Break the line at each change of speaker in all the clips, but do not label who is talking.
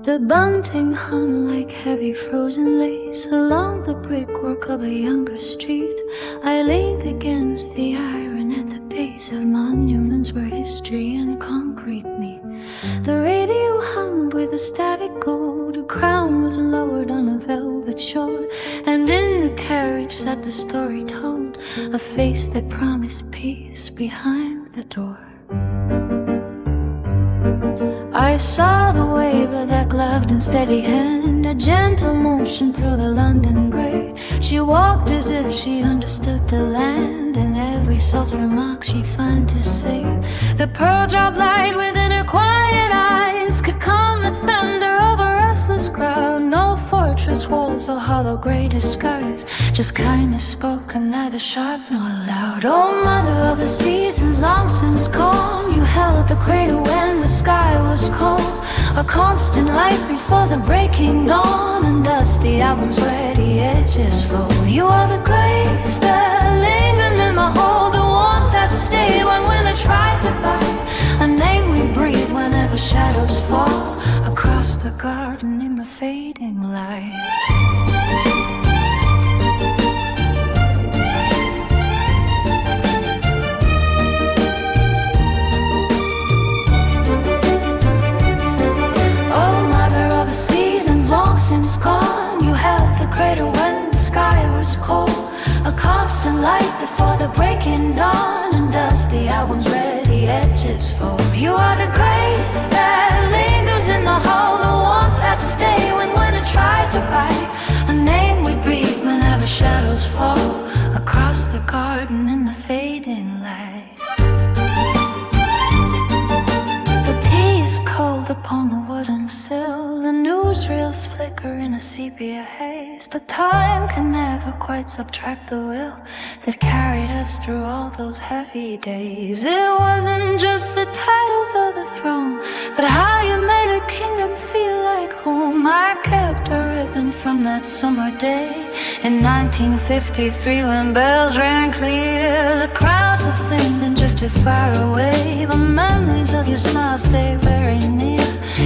The bunting hung like heavy frozen lace along the brickwork of a younger street. I leaned against the iron at the base of monuments where history and concrete meet. The radio hummed with a static gold. A crown was lowered on a velvet shore, and in the carriage sat the story told, a face that promised peace behind the door. I saw the wave of that gloved and steady hand, a gentle motion through the London grey. She walked as if she understood the land, and every soft remark she'd find to say. The pearl drop light within her quiet eyes could calm the thunder of a restless crowd. No fortress walls or hollow grey disguise, just kindness spoken, neither sharp nor loud. Oh, mother of the seasons long since gone, you held the cradle when the sky was cold, a constant light before the breaking dawn, and dusty albums where the edges fall. You are the grace that lingered in my hole, the warmth that stayed when winter tried to bite, a name we breathe whenever shadows fall across the garden in the fading light. Since gone, you held the cradle when the sky was cold, a constant light before the breaking dawn, and dusty albums where the edges fall. You are the grace that lingers in the hall, the warmth that stay when winter tried to bite, a name we breathe whenever shadows fall across the garden in the fading light. The tea is cold upon the wooden sill, the newsreels flicker in a sepia haze, but time can never quite subtract the will that carried us through all those heavy days. It wasn't just the titles or the throne, but how you made a kingdom feel like home. I kept a ribbon from that summer day in 1953 when bells rang clear. The crowds have thinned and drifted far away, but memories of your smile stay very near.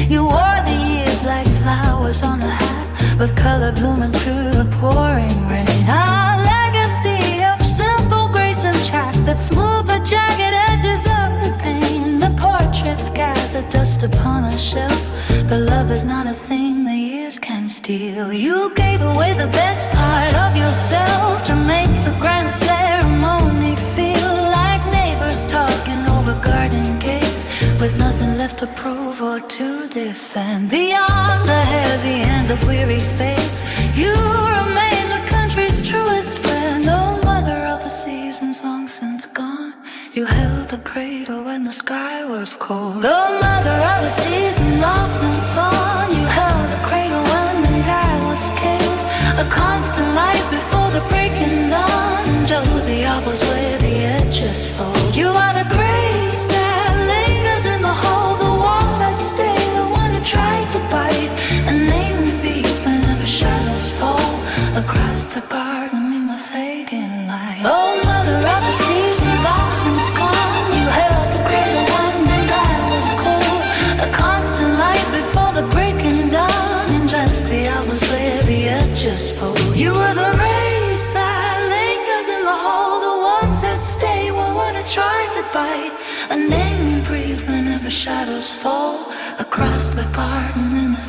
You wore the years like flowers on a hat, with color blooming through the pouring rain. A legacy of simple grace and chat that smoothed the jagged edges of the pain. The portraits gather dust upon a shelf, but love is not a thing the years can steal. You gave away the best part of yourself to make the grand ceremony feel like neighbors talking over garden gates, with nothing left to prove or to defend. Beyond the heavy hand of weary fates, you remain the country's truest friend. Oh, mother of the seasons long since gone, you held the cradle when the sky was cold. Oh, mother of the seasons long since gone, you held the cradle when the guy was killed, a constant light before the breaking dawn, and Joe the apples where the edges fold. You are the grace that lingers in the hole, the warmth that stayed when winter tried to bite, a name we beat whenever shadows fall across the garden in the fading light. Oh, mother of the season long since gone, you held the cradle when the sky was cold, a constant light before the breaking dawn, and just the hours where the edges fold. You were the race that lingers in the hole, the ones that stay when winter tried to bite, a name you breathe whenever shadows fall across the garden in the